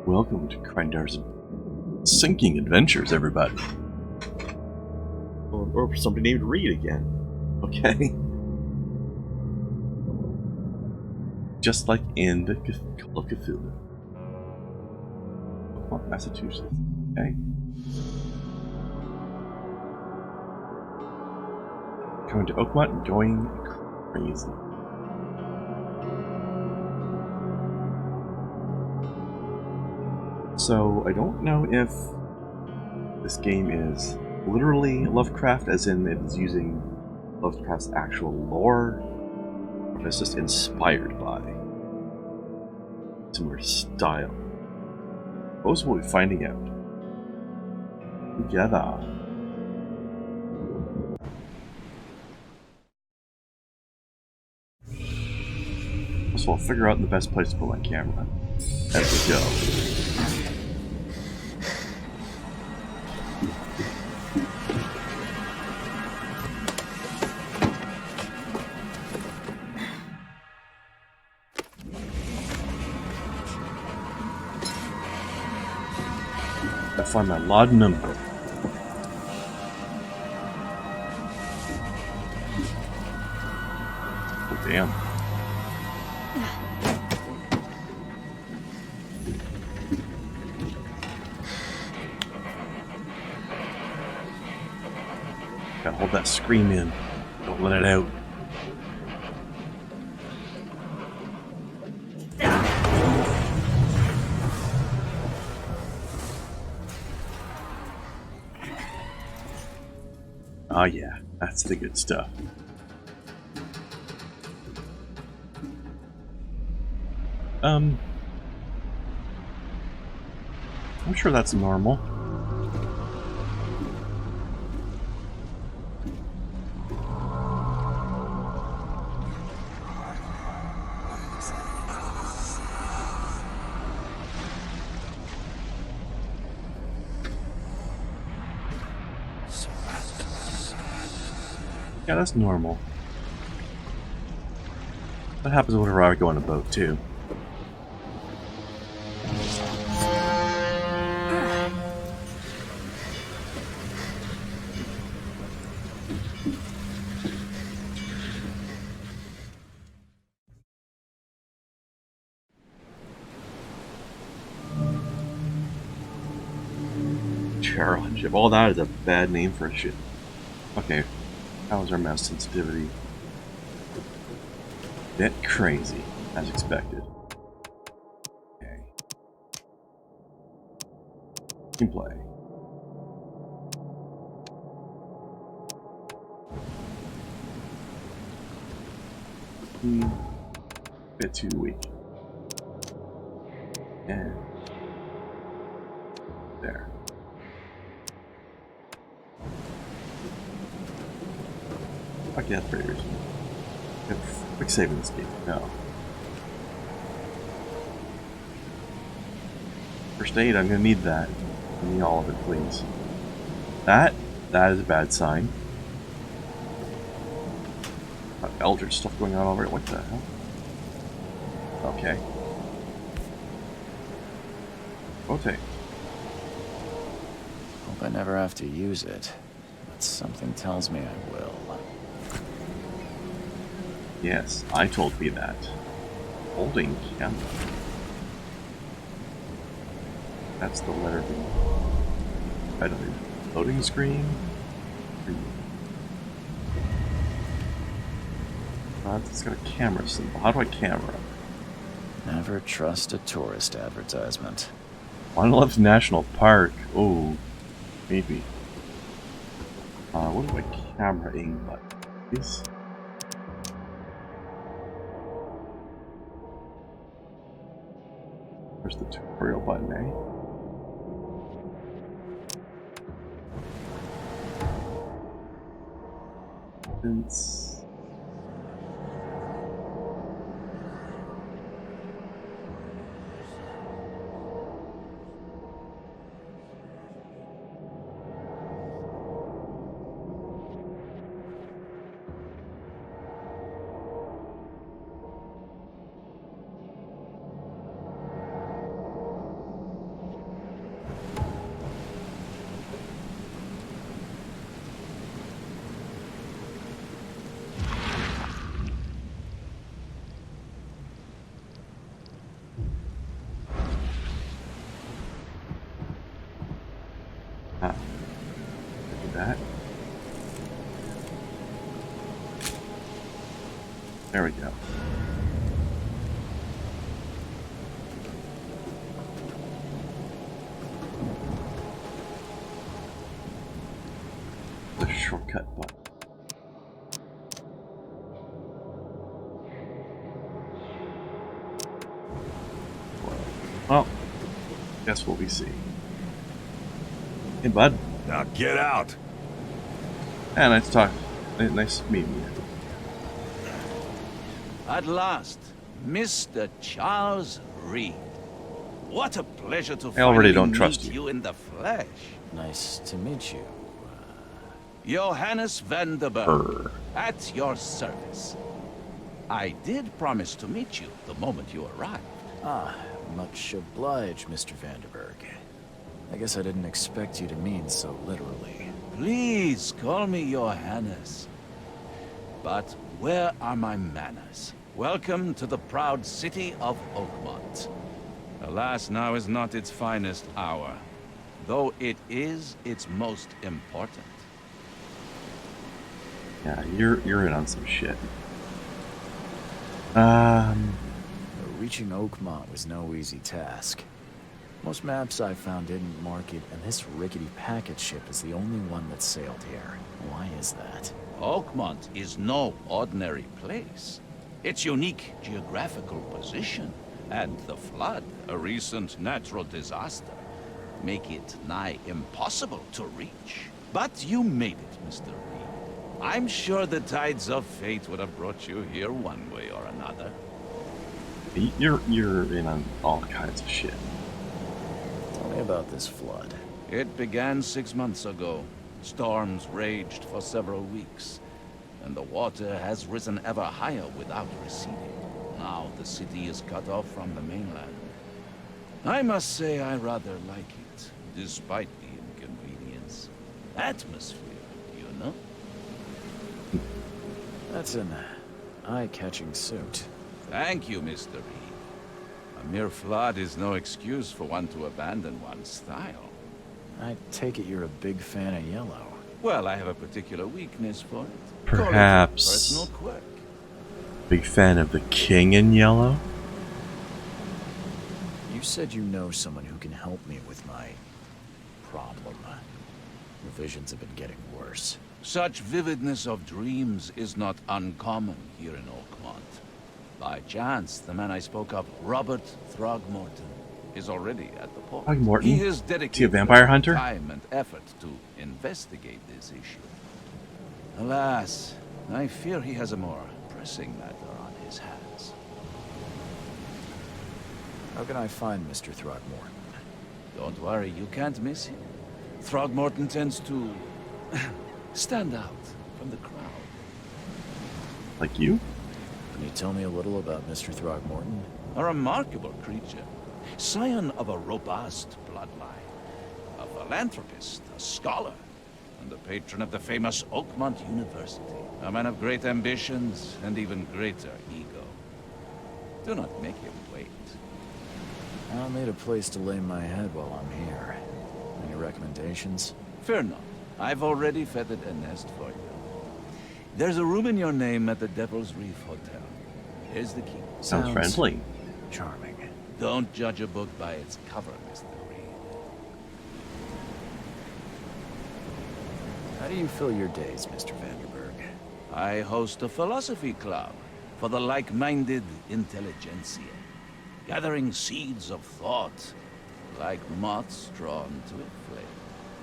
Welcome to Krendar's sinking adventures, everybody. Or somebody named Reed again. Okay. Just like in the Call of Cthulhu. Oakmont, Massachusetts. Okay. Coming to Oakmont and going crazy. So, I don't know if this game is literally Lovecraft, as in it's using Lovecraft's actual lore, or if it's just inspired by similar style. Those will be finding out together. So I'll figure out the best place to put my camera as we go. I find my laudanum. Oh, damn. Gotta hold that scream in. Don't let it out. Oh yeah, that's the good stuff. I'm sure that's normal. Yeah, that's normal. That happens whenever I go on a boat, too. Challenge. If all that is a bad name for a ship. Okay, how is our mouse sensitivity? Bit crazy, as expected. Okay. Gameplay. Bit too weak. And there. Fuck yeah, prayers. Quick save in this game. No. First aid, I'm gonna need that. Give me all of it, please. That is a bad sign. Eldritch stuff going on over it. What the hell? Okay. Rotate. Hope I never have to use it, but something tells me I will. Yes, I told me that. Holding camera. That's the letter B. I don't know. Loading screen? It's got a camera symbol. How do I camera? Never trust a tourist advertisement. Monolith National Park. Oh, maybe. What do I camera aim button? Is where's the tutorial button, eh? It's There we go. The shortcut button. Well, guess what we see. Hey, bud. Now get out! Yeah, nice to talk. Nice meeting you. At last, Mr. Charles Reed. What a pleasure to I already finally don't trust meet you. you in the flesh. Nice to meet you. Johannes van der Berg, Brr. at your service. I did promise to meet you the moment you arrived. Ah, much obliged, Mr. Vanderberg. I guess I didn't expect you to mean so literally. Please call me Johannes. But where are my manners? Welcome to the proud city of Oakmont. Alas, now is not its finest hour, though it is its most important. Yeah, you're in on some shit. Reaching Oakmont was no easy task. Most maps I found didn't mark it, and this rickety packet ship is the only one that sailed here. Why is that? Oakmont is no ordinary place. Its unique geographical position and the flood, a recent natural disaster, make it nigh impossible to reach. But you made it, Mr. Reed. I'm sure the tides of fate would have brought you here one way or another. You're in on all kinds of shit. Tell me about this flood. It began 6 months ago. Storms raged for several weeks, and the water has risen ever higher without receding. Now the city is cut off from the mainland. I must say I rather like it, despite the inconvenience. Atmosphere, you know? That's an eye-catching suit. Thank you, Mr. Reed. A mere flood is no excuse for one to abandon one's style. I take it you're a big fan of yellow. Well, I have a particular weakness for it. Perhaps. Call it a personal quirk. Big fan of the King in Yellow? You said you know someone who can help me with my problem. The visions have been getting worse. Such vividness of dreams is not uncommon here in Oakmont. By chance, the man I spoke of, Robert Throgmorton, is already at the port. Throgmorton? He is Is he a dedicated vampire hunter? time and effort to investigate this issue. Alas, I fear he has a more pressing matter on his hands. How can I find Mr. Throgmorton? Don't worry, you can't miss him. Throgmorton tends to stand out from the crowd. Like you? Can you tell me a little about Mr. Throgmorton? A remarkable creature. Scion of a robust bloodline. A philanthropist, a scholar, and the patron of the famous Oakmont University. A man of great ambitions and even greater ego. Do not make him wait. I'll need a place to lay my head while I'm here. Any recommendations? Fear not. I've already feathered a nest for you. There's a room in your name at the Devil's Reef Hotel. Here's the key. Sounds friendly. Charming. Don't judge a book by its cover, Mr. Reed. How do you fill your days, Mr. Vanderberg? I host a philosophy club for the like-minded intelligentsia, gathering seeds of thought like moths drawn to a flame.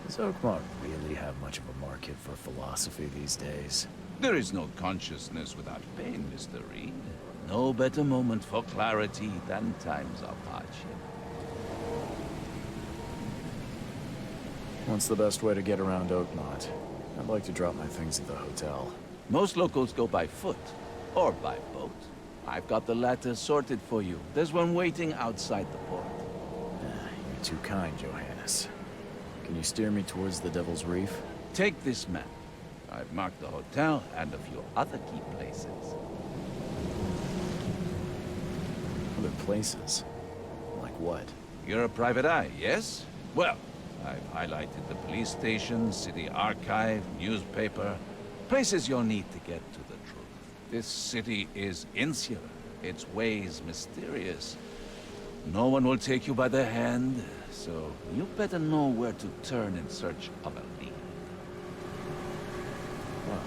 Does Oakmont really have much of a market for philosophy these days? There is no consciousness without pain, Mr. Reed. No better moment for clarity than times of hardship. What's the best way to get around Oakmont? I'd like to drop my things at the hotel. Most locals go by foot or by boat. I've got the latter sorted for you. There's one waiting outside the port. You're too kind, Johannes. Can you steer me towards the Devil's Reef? Take this map. I've marked the hotel and a few other key places. Other places? Like what? You're a private eye, yes? Well, I've highlighted the police station, city archive, newspaper, places you'll need to get to the truth. This city is insular, its ways mysterious. No one will take you by the hand, so you better know where to turn in search of a lead. Well,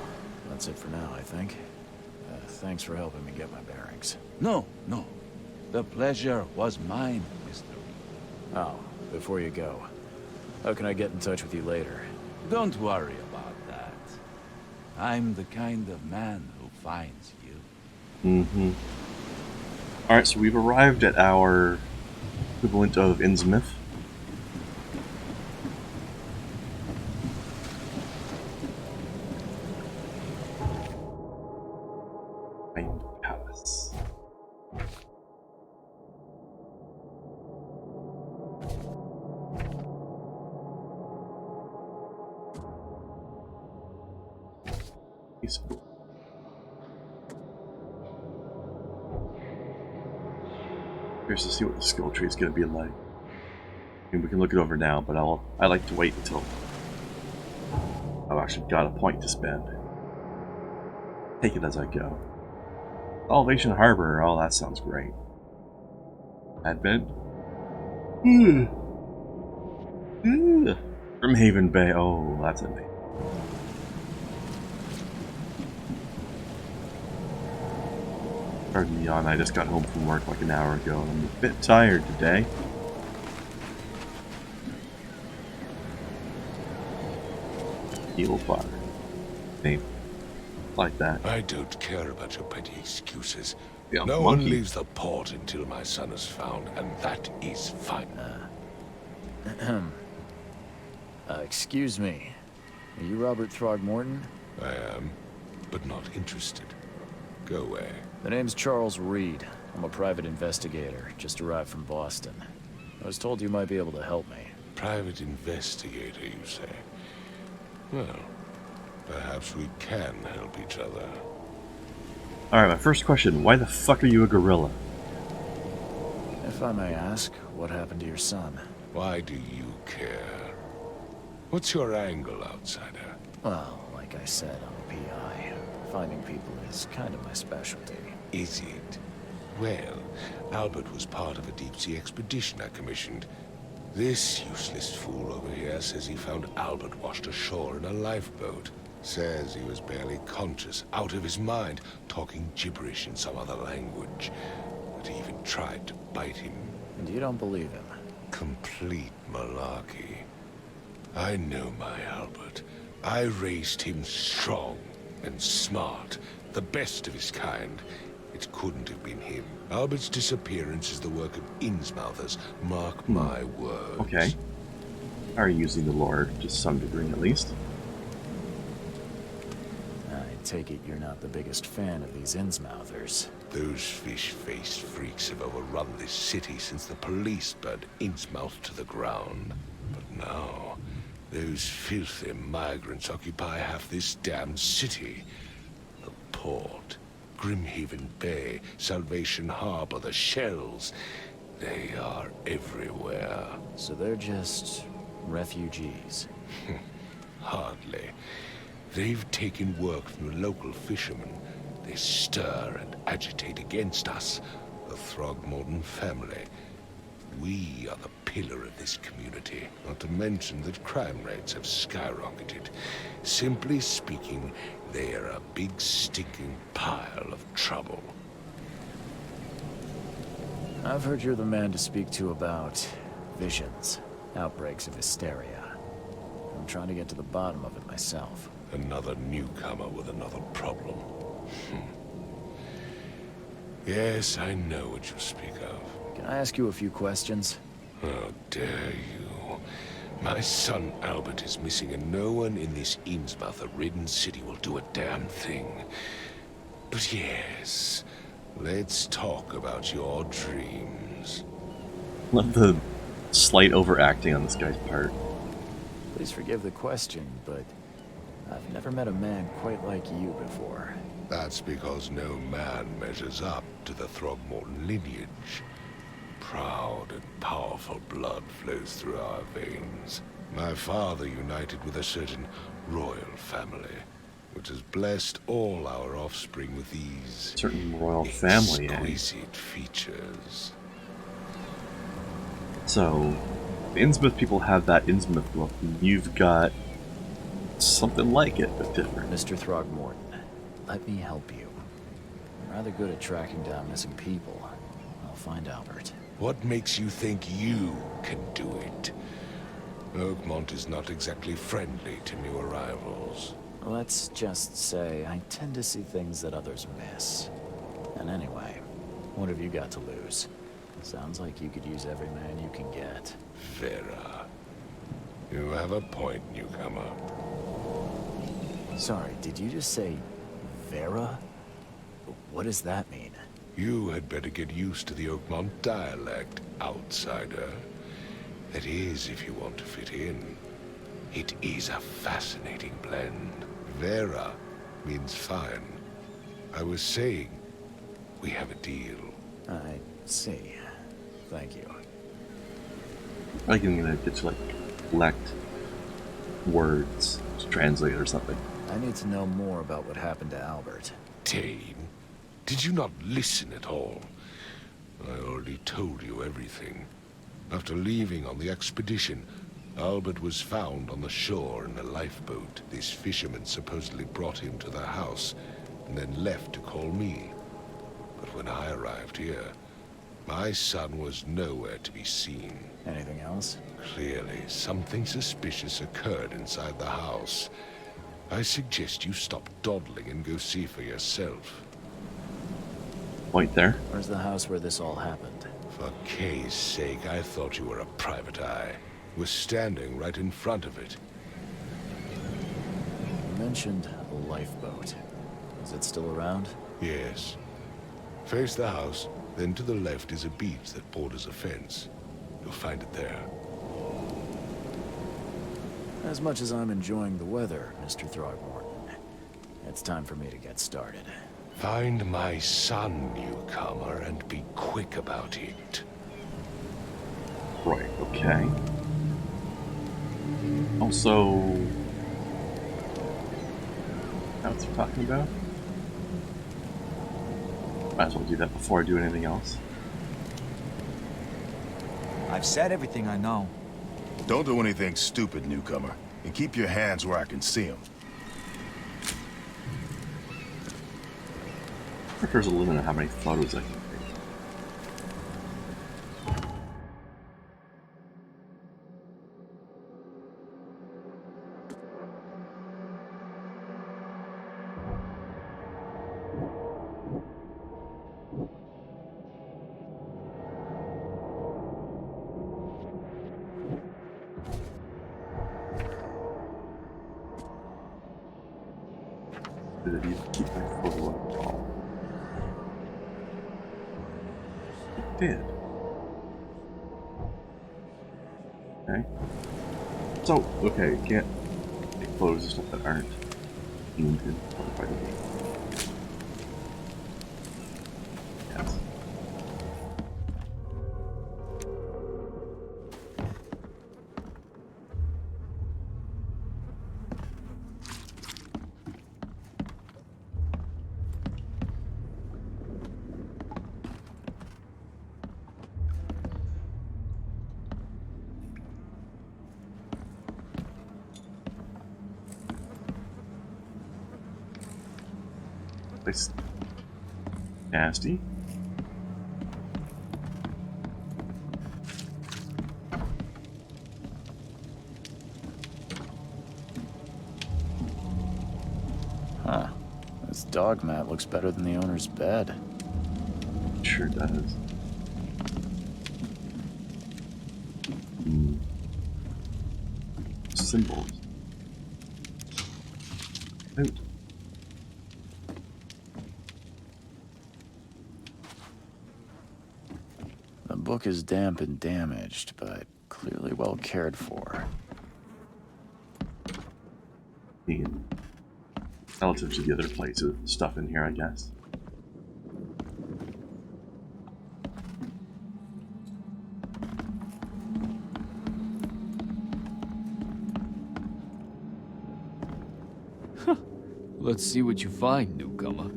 that's it for now, I think. Thanks for helping me get my bearings. No. The pleasure was mine, Mr. Reed. Oh, before you go, how can I get in touch with you later? Don't worry about that. I'm the kind of man who finds you. Mm-hmm. Alright, so we've arrived at our equivalent of Innsmouth. Palace. Peaceful. Curious to see what the skill tree is going to be like. I mean, we can look it over now, but I like to wait until I've actually got a point to spend. Take it as I go. Salvation Harbor, oh, that sounds great. Advent. Grimhaven Bay, oh, that's amazing. Pardon me, yawn. I just got home from work like an hour ago, and I'm a bit tired today. Heal fire. Name. Like that. I don't care about your petty excuses. Yeah, no one monkey. leaves the port until my son is found, and that is fine. Excuse me. Are you Robert Throgmorton? I am, but not interested. Go away. The name's Charles Reed. I'm a private investigator, just arrived from Boston. I was told you might be able to help me. Private investigator, you say? Well, perhaps we can help each other. Alright, my first question. Why the fuck are you a gorilla? If I may ask, what happened to your son? Why do you care? What's your angle, outsider? Well, like I said, I'm a PI. Finding people is kind of my specialty. Is it? Well, Albert was part of a deep-sea expedition I commissioned. This useless fool over here says he found Albert washed ashore in a lifeboat. Says he was barely conscious, out of his mind, talking gibberish in some other language. That he even tried to bite him. And you don't believe him? Complete malarkey. I know my Albert. I raised him strong and smart, the best of his kind. It couldn't have been him. Albert's disappearance is the work of Innsmouthers, mark my words. Okay. Are you using the lore to some degree at least? I take it you're not the biggest fan of these Innsmouthers. Those fish-faced freaks have overrun this city since the police burned Innsmouth to the ground. But now, those filthy migrants occupy half this damned city. The port, Grimhaven Bay, Salvation Harbor, the shells. They are everywhere. So they're just refugees. Hardly. They've taken work from the local fishermen. They stir and agitate against us, the Throgmorton family. We are the pillar of this community, not to mention that crime rates have skyrocketed. Simply speaking, they are a big stinking pile of trouble. I've heard you're the man to speak to about visions, outbreaks of hysteria. I'm trying to get to the bottom of it myself. Another newcomer with another problem. Yes, I know what you speak of. Can I ask you a few questions? How dare you? My son Albert is missing, and no one in this Innsmouth-ridden city will do a damn thing. But yes, let's talk about your dreams. Love the slight overacting on this guy's part. Please forgive the question, but I've never met a man quite like you before. That's because no man measures up to the Throgmorton lineage. Proud and powerful blood flows through our veins. My father united with a certain royal family. which has blessed all our offspring with these Certain royal family, eh? exquisite features. So, the Innsmouth people have that Innsmouth look, and you've got something like it, but different. Mr. Throgmorton, let me help you. I'm rather good at tracking down missing people. I'll find Albert. What makes you think you can do it? Oakmont is not exactly friendly to new arrivals. Let's just say I tend to see things that others miss. And anyway, what have you got to lose? Sounds like you could use every man you can get. Vera. You have a point, newcomer. Sorry, did you just say Vera? What does that mean? You had better get used to the Oakmont dialect, outsider. That is, if you want to fit in. It is a fascinating blend. Vera means fine. I was saying, we have a deal. I see. Thank you. I think I'm gonna get to, like, collect words to translate or something. I need to know more about what happened to Albert. Tane, did you not listen at all? I already told you everything. After leaving on the expedition, Albert was found on the shore in a lifeboat. This fisherman supposedly brought him to their house, and then left to call me. But when I arrived here, my son was nowhere to be seen. Anything else? Clearly, something suspicious occurred inside the house. I suggest you stop dawdling and go see for yourself. Point there. Where's the house where this all happened? For Kay's sake, I thought you were a private eye. We're standing right in front of it. You mentioned a lifeboat. Is it still around? Yes. Face the house, then to the left is a beach that borders a fence. You'll find it there. As much as I'm enjoying the weather, Mr. Throgmorton, it's time for me to get started. Find my son, newcomer, and be quick about it. Right, okay. Also... What's he talking about? Might as well do that before I do anything else. I've said everything I know. Don't do anything stupid, newcomer. And keep your hands where I can see them. I think there's a limit on how many photos I can take. Did it even keep my photo at all? It did. Okay. So, okay, you can't take photos of stuff that aren't painted by the game. Yes. It's nasty. Huh. This dog mat looks better than the owner's bed. Sure does. Symbols. And The book is damp and damaged, but clearly well cared for. mean, relative to the other places, stuff in here, I guess. Let's see what you find, newcomer.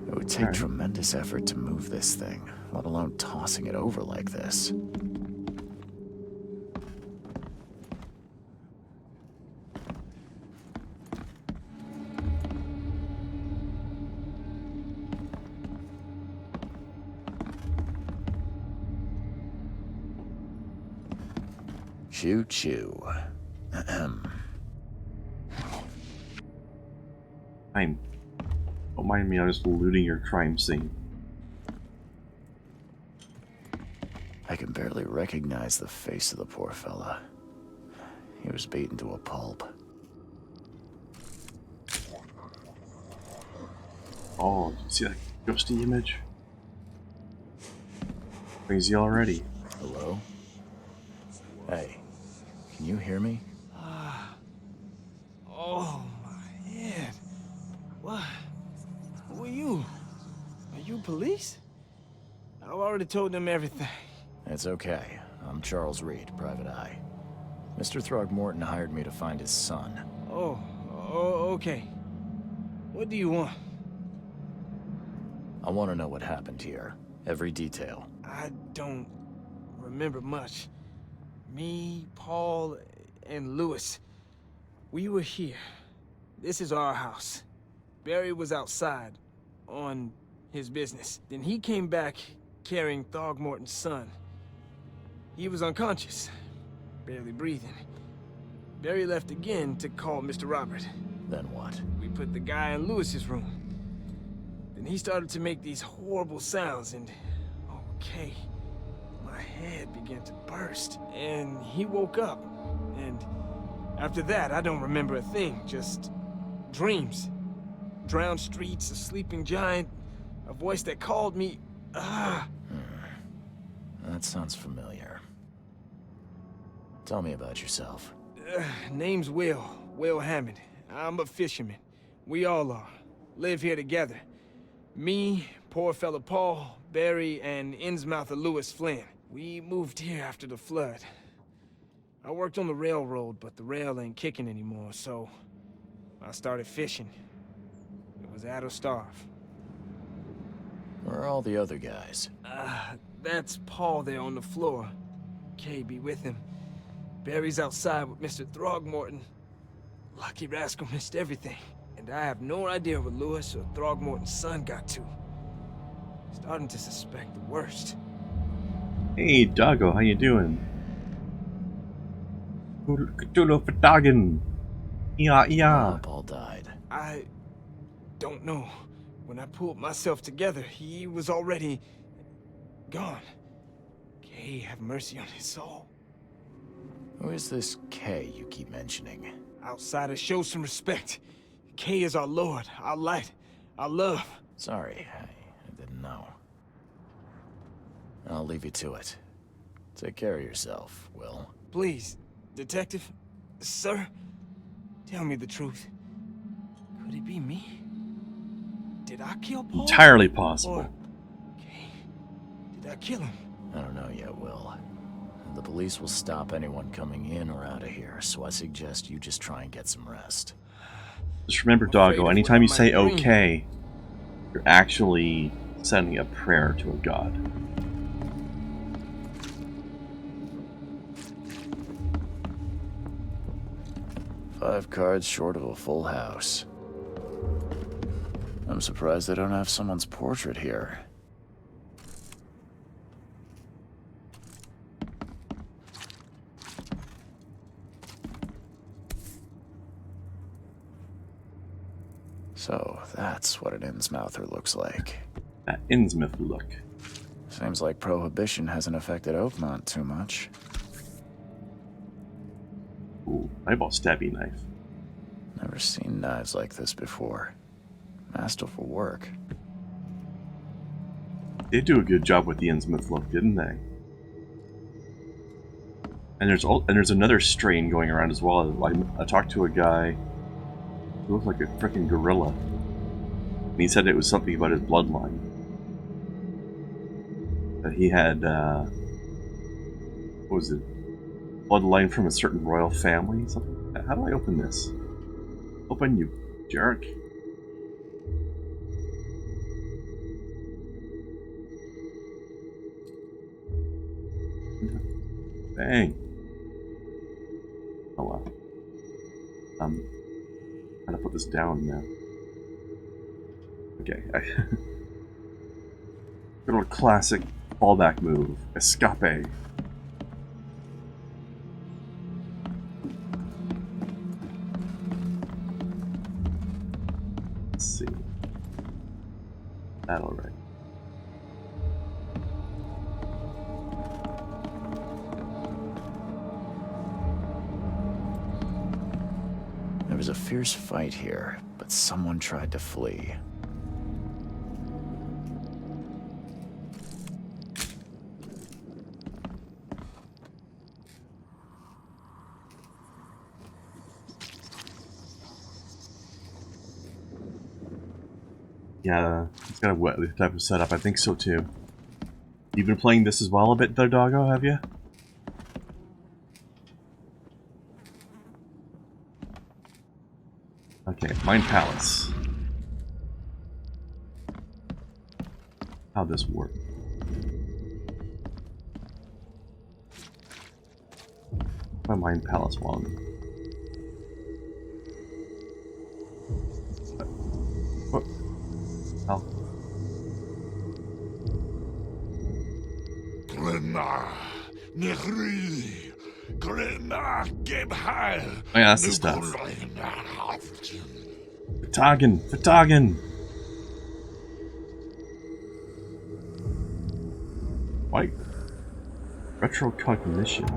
It would take tremendous effort to move this thing, let alone tossing it over like this. Choo choo. Ahem. Don't mind me, I'm just looting your crime scene. I can barely recognize the face of the poor fella. He was beaten to a pulp. Oh, did you see that ghosty image? Crazy already. Hello? Hey, can you hear me? Oh, my head. What? Who are you? Are you police? I've already told them everything. It's okay. I'm Charles Reed, Private Eye. Mr. Throgmorton hired me to find his son. Oh, okay. What do you want? I want to know what happened here. Every detail. I don't remember much. Me, Paul, and Lewis. We were here. This is our house. Barry was outside, on his business. Then he came back carrying Throgmorton's son. He was unconscious, barely breathing. Barry left again to call Mr. Robert. Then what? We put the guy in Lewis's room. Then he started to make these horrible sounds and... okay. My head began to burst, and he woke up. And after that, I don't remember a thing, just dreams. Drowned streets, a sleeping giant, a voice that called me. That sounds familiar. Tell me about yourself. Name's Will Hammond. I'm a fisherman. We all are. Live here together. Me, poor fella Paul, Barry, and Innsmouther Lewis Flynn. We moved here after the flood. I worked on the railroad, but the rail ain't kicking anymore, so I started fishing. It was out of starve. Where are all the other guys? That's Paul there on the floor. Kay be with him. Barry's outside with Mr. Throgmorton. Lucky rascal missed everything. And I have no idea what Lewis or Throgmorton's son got to. Starting to suspect the worst. Hey, Doggo, how you doing? Cthulhu for doggin'. Yeah. Paul died. I don't know. When I pulled myself together, he was already gone. Kay have mercy on his soul. Who is this K you keep mentioning? Outsiders, show some respect. Kay is our lord, our light, our love. Sorry, I didn't know. I'll leave you to it. Take care of yourself, Will. Please, detective, sir, tell me the truth. Could it be me? Did I kill Paul? Entirely possible. Or, Kay, did I kill him? I don't know yet, Will. The police will stop anyone coming in or out of here, so I suggest you just try and get some rest. Just remember, Doggo, anytime you say okay, you're actually sending a prayer to a god. Five cards short of a full house. I'm surprised they don't have someone's portrait here. So, that's what an Innsmouther looks like. That Innsmouth look. Seems like Prohibition hasn't affected Oakmont too much. Ooh, eyeball stabby knife. Never seen knives like this before. Masterful work. They do a good job with the Innsmouth look, didn't they? And there's another strain going around as well. I talked to a guy who looked like a freaking gorilla. And he said it was something about his bloodline. That he had, what was it? Bloodline from a certain royal family? Something like that. How do I open this? Open, you jerk. Dang. Oh well. I'm trying to put this down now. Okay. Good old classic fallback move. Escape. Let's see. That alright. There was a fierce fight here, but someone tried to flee. Yeah, it's got a wet type of setup. I think so too. You've been playing this as well a bit, though, doggo, have you? Okay, Mind Palace. How'd this work? My Mind Palace one. What? Oh. Krendar, Nehri, Krendar, Gebhal. Oh yeah, that's the stuff. Vertagen! White. Retrocognition.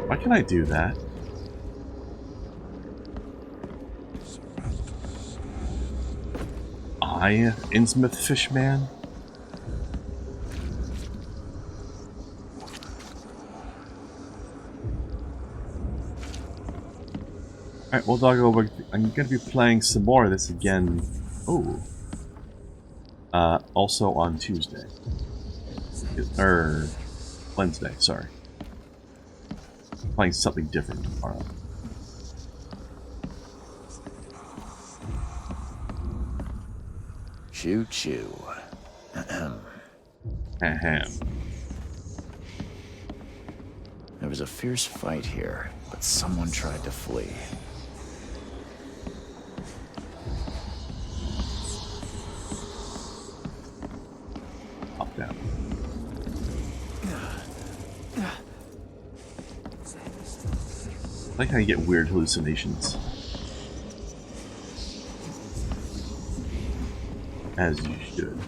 Why can I do that? Innsmouth Fishman? Alright, well, doggo, I'm gonna be playing some more of this again. Oh. Also on Tuesday. Or Wednesday, sorry. Playing something different tomorrow. Choo choo. Ahem. There was a fierce fight here, but someone tried to flee. Up, down. I like how you get weird hallucinations. As you should.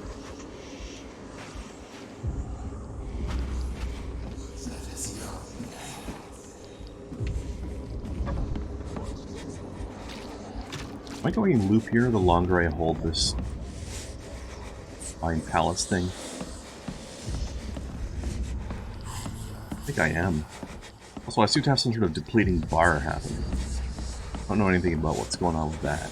Am I going in loop here the longer I hold this Mind Palace thing? I think I am. Also, I seem to have some sort of depleting bar happening. I don't know anything about what's going on with that.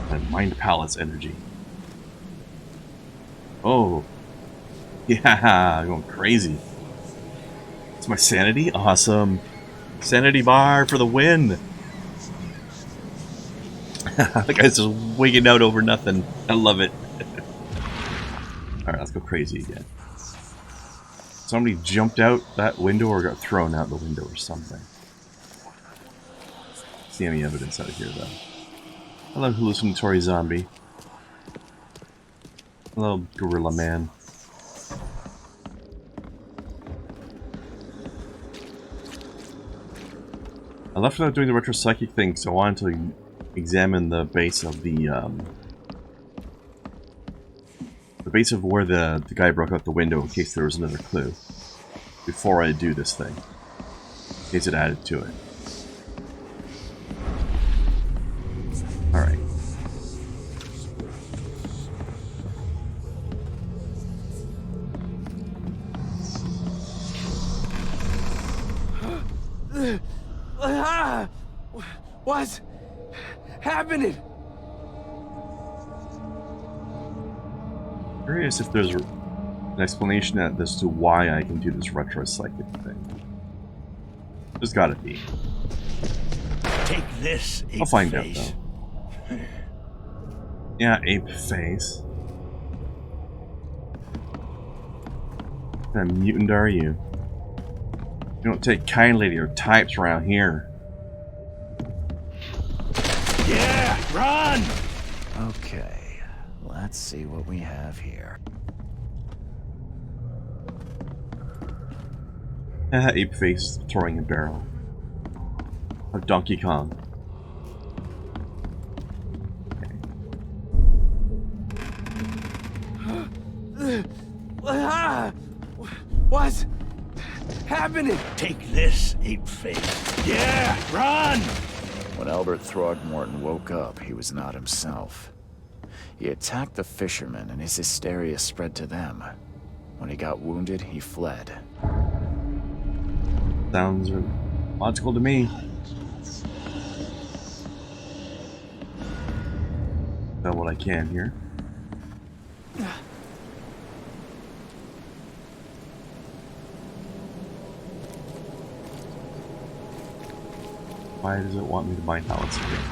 And Mind Palace energy. Oh. Yeah, going crazy. It's my sanity? Awesome. Sanity bar for the win. The guy's just wigging out over nothing. I love it. Alright, let's go crazy again. Somebody jumped out that window or got thrown out the window or something. See any evidence out here, though. Hello, hallucinatory zombie. Hello, gorilla man. I left without doing the retro psychic thing, so I wanted to examine the base of the base of where the guy broke out the window in case there was another clue before I do this thing, in case it added to it. Alright. What's happening? Curious if there's an explanation as to why I can do this retro psychic thing. There's gotta be. Take this, I'll find out though. Yeah, ape face. What kind of mutant are you? You don't take kindly to your types around here. Yeah, run! Okay, let's see what we have here. Ape face throwing a barrel. Of Donkey Kong. What's happening? Take this, ape face. Yeah, run! When Albert Throgmorton woke up, he was not himself. He attacked the fishermen, and his hysteria spread to them. When he got wounded, he fled. Sounds logical to me. Know what I can here. Why does it want me to mine balance again?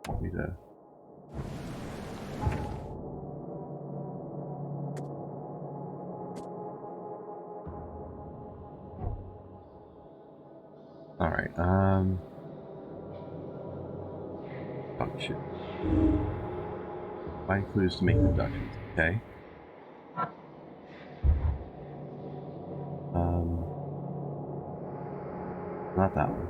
Want me to... Alright, oh shit. Find clues to make deductions, okay. Not that one.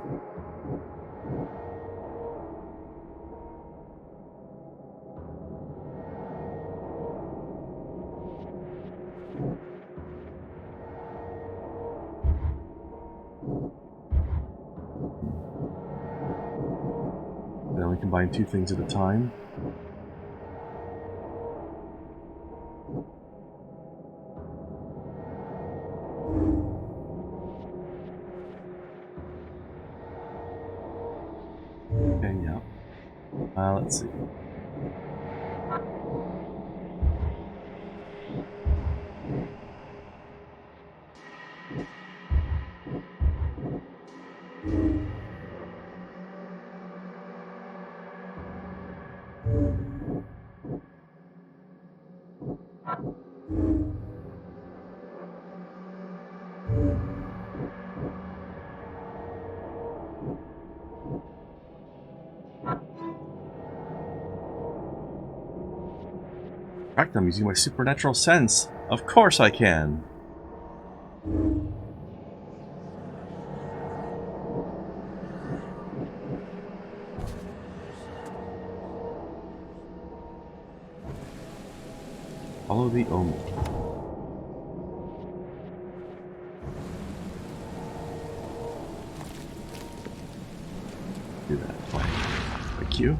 I only combine two things at a time. Okay, yeah. Let's see. In fact, I'm using my supernatural sense. Of course I can. Follow the omen. Do that. By Q.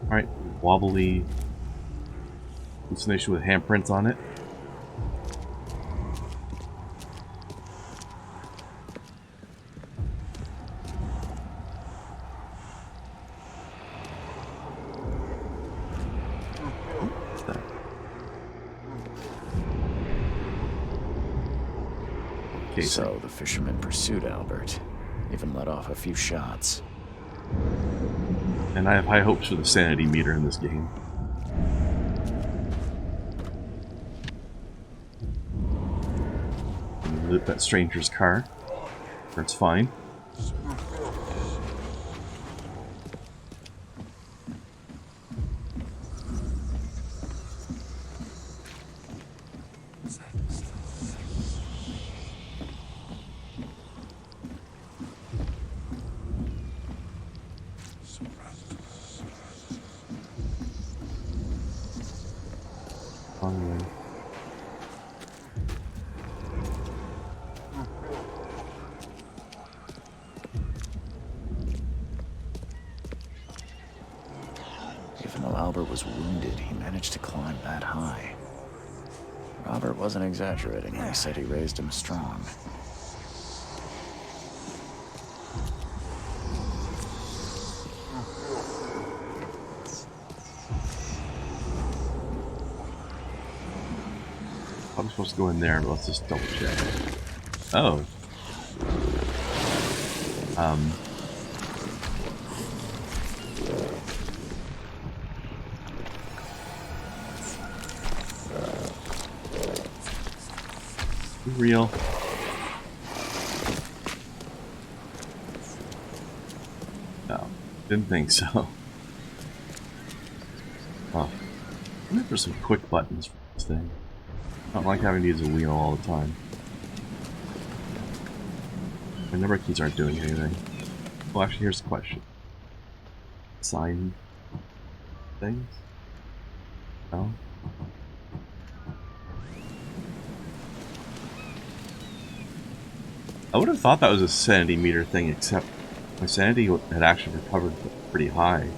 Alright, wobbly hallucination with handprints on it. What's that? Okay, So the fishermen pursued Albert, even let off a few shots. and I have high hopes for the sanity meter in this game. Loot that stranger's car. That's fine. Wrong way. Even though Albert was wounded, he managed to climb that high. Robert wasn't exaggerating when he said he raised him strong. I'm supposed to go in there, but let's just double check. Oh. Real. No, didn't think so. Oh. I wonder if there's some quick buttons for this thing. I don't like having to use a wheel all the time. My number keys aren't doing anything. Well, actually, here's the question. Sign things? No? I would have thought that was a sanity meter thing, except my sanity had actually recovered pretty high.